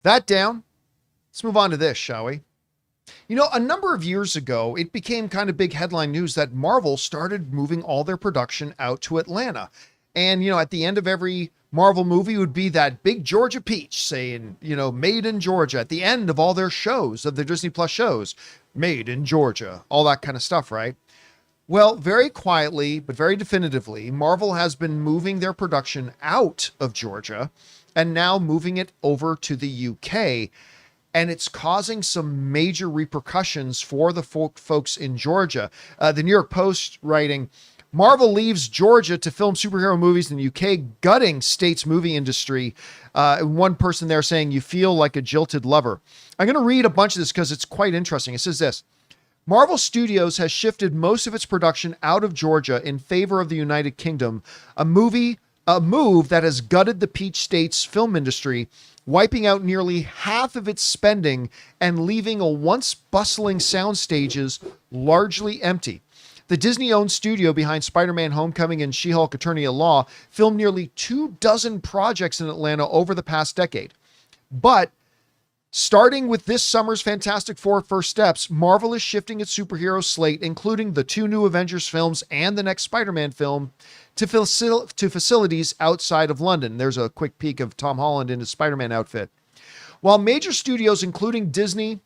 That down. Let's move on to this, shall we? A number of years ago, it became kind of big headline news that Marvel started moving all their production out to Atlanta. And, at the end of every Marvel movie would be that big Georgia peach saying, made in Georgia at the end of all their shows, of their Disney Plus shows, made in Georgia, all that kind of stuff, right? Well, very quietly, but very definitively, Marvel has been moving their production out of Georgia and now moving it over to the UK. And it's causing some major repercussions for the folks in Georgia. The New York Post writing, Marvel leaves Georgia to film superhero movies in the UK, gutting state's movie industry. One person there saying, you feel like a jilted lover. I'm going to read a bunch of this because it's quite interesting. It says this. Marvel Studios has shifted most of its production out of Georgia in favor of the United Kingdom, a move that has gutted the Peach State's film industry, wiping out nearly half of its spending and leaving a once bustling sound stages largely empty. The Disney-owned studio behind Spider-Man: Homecoming and She-Hulk: Attorney at Law filmed nearly 24 projects in Atlanta over the past decade. But starting with this summer's Fantastic Four First Steps, Marvel is shifting its superhero slate, including the 2 new Avengers films and the next Spider-Man film, to facilities outside of London. There's a quick peek of Tom Holland in his Spider-Man outfit. While major studios, including Disney,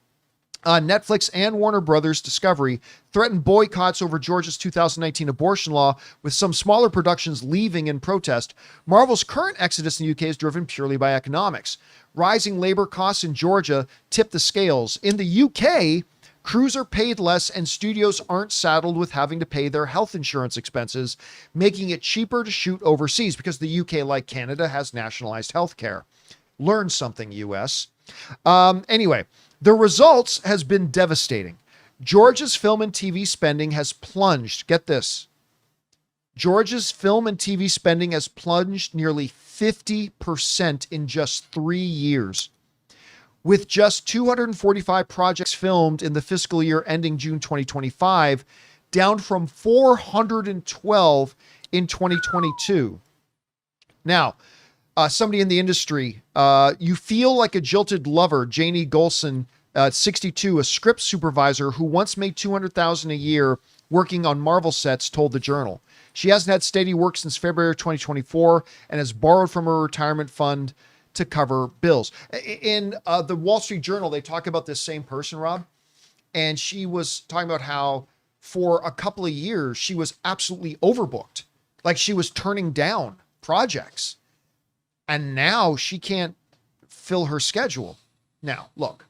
Netflix, and Warner Brothers Discovery, threatened boycotts over Georgia's 2019 abortion law, with some smaller productions leaving in protest, Marvel's current exodus in the UK is driven purely by economics. Rising labor costs in Georgia tip the scales. In the UK, crews are paid less and studios aren't saddled with having to pay their health insurance expenses, making it cheaper to shoot overseas because the UK, like Canada, has nationalized healthcare. Learn something, US. Anyway, the results has been devastating. Georgia's film and TV spending has plunged. Get this. Georgia's film and TV spending has plunged nearly 50% in just 3 years. With just 245 projects filmed in the fiscal year ending June 2025, down from 412 in 2022. Now, somebody in the industry, you feel like a jilted lover, Janie Golson, 62, a script supervisor who once made $200,000 a year working on Marvel sets, told the Journal. She hasn't had steady work since February 2024 and has borrowed from her retirement fund to cover bills. In the Wall Street Journal, they talk about this same person, Rob, and she was talking about how for a couple of years, she was absolutely overbooked. Like she was turning down projects. And now she can't fill her schedule. Now, look,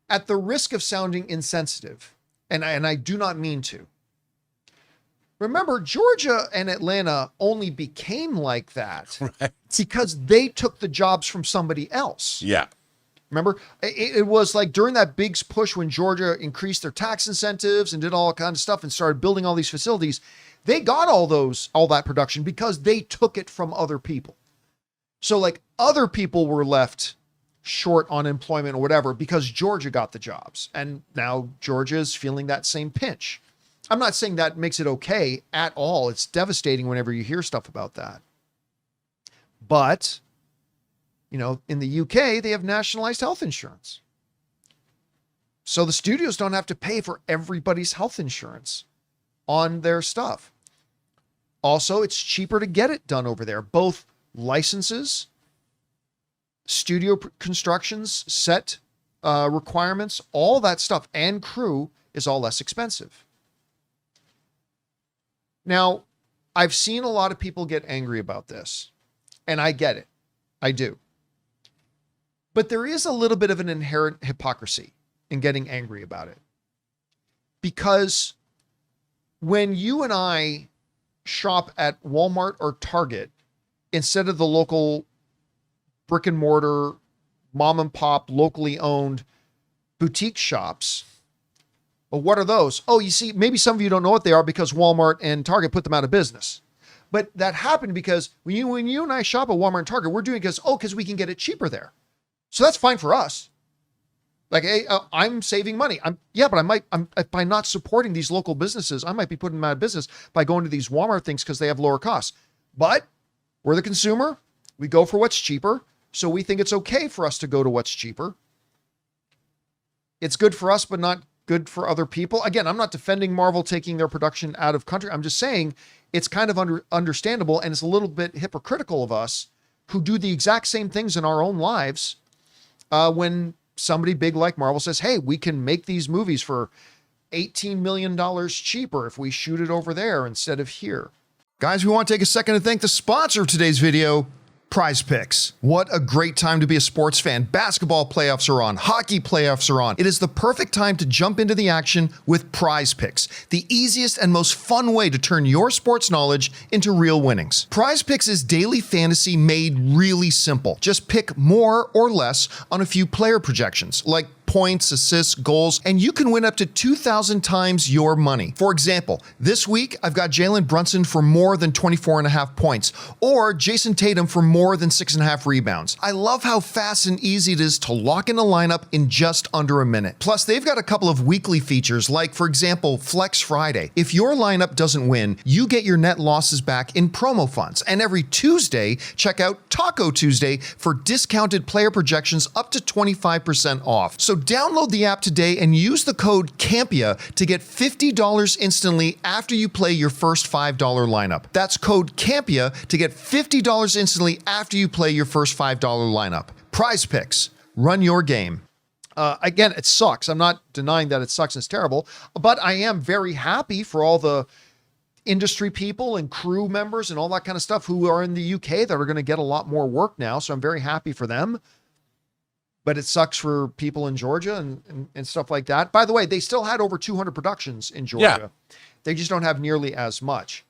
at the risk of sounding insensitive, and I do not mean to, remember, Georgia and Atlanta only became like that because they took the jobs from somebody else. Yeah. Remember, it was like during that big push when Georgia increased their tax incentives and did all kinds of stuff and started building all these facilities. They got all that production because they took it from other people. So like other people were left short on employment or whatever because Georgia got the jobs. And now Georgia is feeling that same pinch. I'm not saying that makes it okay at all. It's devastating whenever you hear stuff about that. But, in the UK, they have nationalized health insurance. So the studios don't have to pay for everybody's health insurance on their stuff. Also, it's cheaper to get it done over there. Both licenses, studio constructions, set requirements, all that stuff, and crew is all less expensive. Now, I've seen a lot of people get angry about this, and I get it. I do. But there is a little bit of an inherent hypocrisy in getting angry about it. Because when you and I shop at Walmart or Target, instead of the local brick and mortar, mom and pop, locally owned boutique shops, well, what are those? Oh, you see, maybe some of you don't know what they are because Walmart and Target put them out of business. But that happened because when you and I shop at Walmart and Target, we're doing it because we can get it cheaper there. So that's fine for us. Like, hey, I'm saving money. But by not supporting these local businesses, I might be putting them out of business by going to these Walmart things because they have lower costs. But we're the consumer. We go for what's cheaper. So we think it's okay for us to go to what's cheaper. It's good for us, but not good for other people. Again, I'm not defending Marvel taking their production out of country. I'm just saying it's kind of understandable, and it's a little bit hypocritical of us who do the exact same things in our own lives when somebody big like Marvel says, hey, we can make these movies for $18 million cheaper if we shoot it over there instead of here. Guys, we want to take a second to thank the sponsor of today's video, PrizePicks. What a great time to be a sports fan. Basketball playoffs are on. Hockey playoffs are on. It is the perfect time to jump into the action with PrizePicks, the easiest and most fun way to turn your sports knowledge into real winnings. PrizePicks is daily fantasy made really simple. Just pick more or less on a few player projections, like points, assists, goals, and you can win up to 2,000 times your money. For example, this week, I've got Jalen Brunson for more than 24.5 points, or Jason Tatum for more than 6.5 rebounds. I love how fast and easy it is to lock in a lineup in just under a minute. Plus, they've got a couple of weekly features, like, for example, Flex Friday. If your lineup doesn't win, you get your net losses back in promo funds. And every Tuesday, check out Taco Tuesday for discounted player projections up to 25% off. So download the app today and use the code Campea to get $50 instantly after you play your first $5 lineup. That's code Campea to get $50 instantly after you play your first $5 lineup. PrizePicks, run your game. Again, it sucks. I'm not denying that it sucks and it's terrible, but I am very happy for all the industry people and crew members and all that kind of stuff who are in the UK that are going to get a lot more work now. So I'm very happy for them. But it sucks for people in Georgia and stuff like that. By the way, they still had over 200 productions in Georgia. Yeah. They just don't have nearly as much.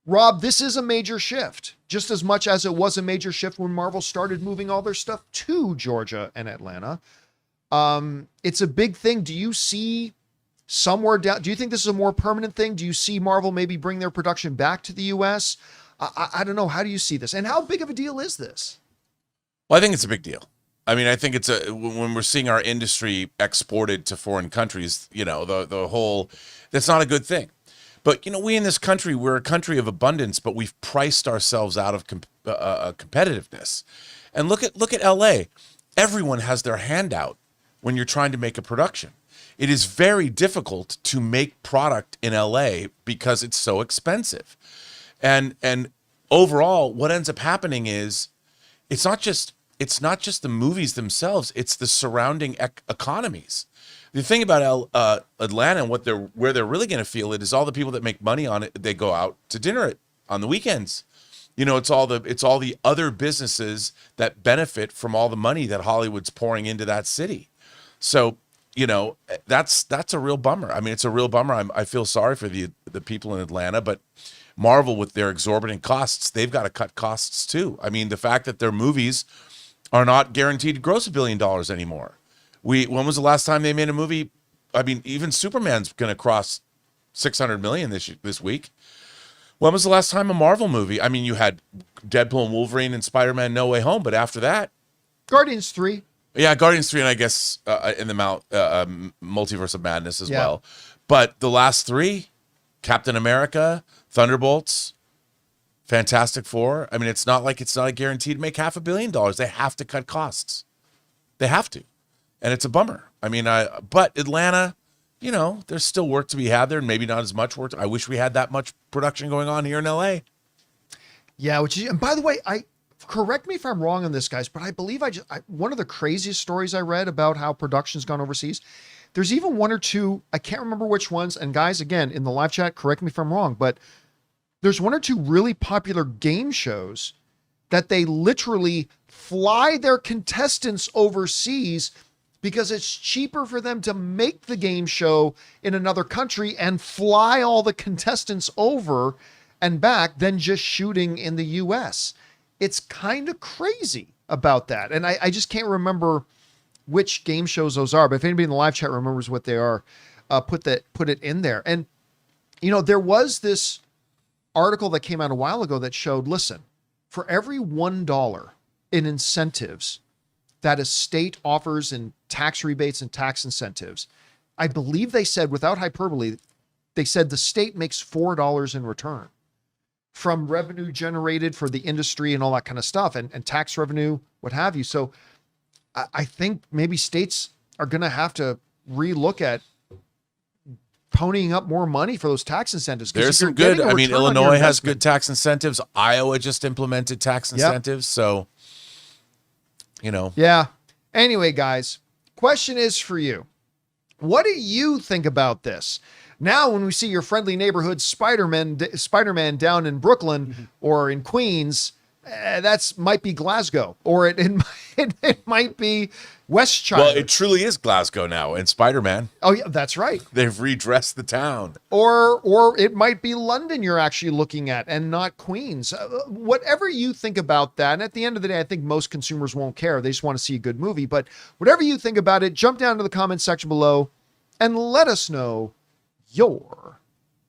Rob, this is a major shift, just as much as it was a major shift when Marvel started moving all their stuff to Georgia and Atlanta. It's a big thing. Do you see somewhere down? Do you think this is a more permanent thing? Do you see Marvel maybe bring their production back to the US? I don't know. How do you see this? And how big of a deal is this? Well, I think it's a big deal. I mean, I think it's when we're seeing our industry exported to foreign countries, the whole, that's not a good thing. But, we in this country, we're a country of abundance, but we've priced ourselves out of competitiveness. And look at LA. Everyone has their hand out when you're trying to make a production. It is very difficult to make product in LA because it's so expensive. And overall, what ends up happening is it's not just the movies themselves, it's the surrounding economies. The thing about Atlanta and where they're really going to feel it is all the people that make money on it, they go out to dinner on the weekends. It's all the other businesses that benefit from all the money that Hollywood's pouring into that city. So, that's a real bummer. I mean, it's a real bummer. I feel sorry for the people in Atlanta, but Marvel, with their exorbitant costs, they've got to cut costs too. I mean, the fact that their movies are not guaranteed to gross $1 billion anymore. When was the last time they made a movie? I mean, even Superman's going to cross 600 million this week. When was the last time a Marvel movie? I mean, you had Deadpool and Wolverine and Spider-Man No Way Home, but after that, Guardians 3. Yeah, Guardians 3, and I guess in the Multiverse of Madness as well. But the last three, Captain America, Thunderbolts, Fantastic Four. I mean, it's not a guaranteed to make $500 million. They have to cut costs. They have to. And it's a bummer. I mean, but Atlanta, there's still work to be had there, and maybe not as much work. I wish we had that much production going on here in LA. Yeah, and by the way, correct me if I'm wrong on this, guys, but I believe one of the craziest stories I read about how production's gone overseas, there's even one or two, I can't remember which ones, and guys, again, in the live chat, correct me if I'm wrong, but there's one or two really popular game shows that they literally fly their contestants overseas because it's cheaper for them to make the game show in another country and fly all the contestants over and back than just shooting in the US. It's kind of crazy about that. And I just can't remember which game shows those are, but if anybody in the live chat remembers what they are, put it in there. And, there was this article that came out a while ago that showed, listen, for every $1 in incentives that a state offers in tax rebates and tax incentives, I believe they said, without hyperbole, they said the state makes $4 in return. from revenue generated for the industry and all that kind of stuff, and tax revenue, what have you. So I think maybe states are going to have to relook at ponying up more money for those tax incentives. There's some good. I mean, Illinois has good tax incentives. Iowa just implemented tax incentives. So, Yeah. Anyway, guys, question is for you. What do you think about this? Now, when we see your friendly neighborhood Spider-Man down in Brooklyn or in Queens, that's might be Glasgow, or it might be Westchester. Well, it truly is Glasgow now, and Spider-Man. Oh yeah, that's right. They've redressed the town. Or it might be London you're actually looking at, and not Queens. Whatever you think about that, and at the end of the day, I think most consumers won't care. They just want to see a good movie. But whatever you think about it, jump down to the comments section below and let us know your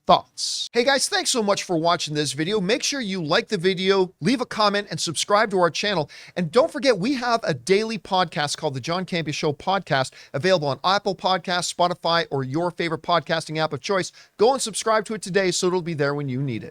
thoughts. Hey guys, thanks so much for watching this video. Make sure you like the video, leave a comment, and subscribe to our channel. And don't forget, we have a daily podcast called the John Campea Show podcast, available on Apple Podcasts, Spotify, or your favorite podcasting app of choice. Go and subscribe to it today so it'll be there when you need it.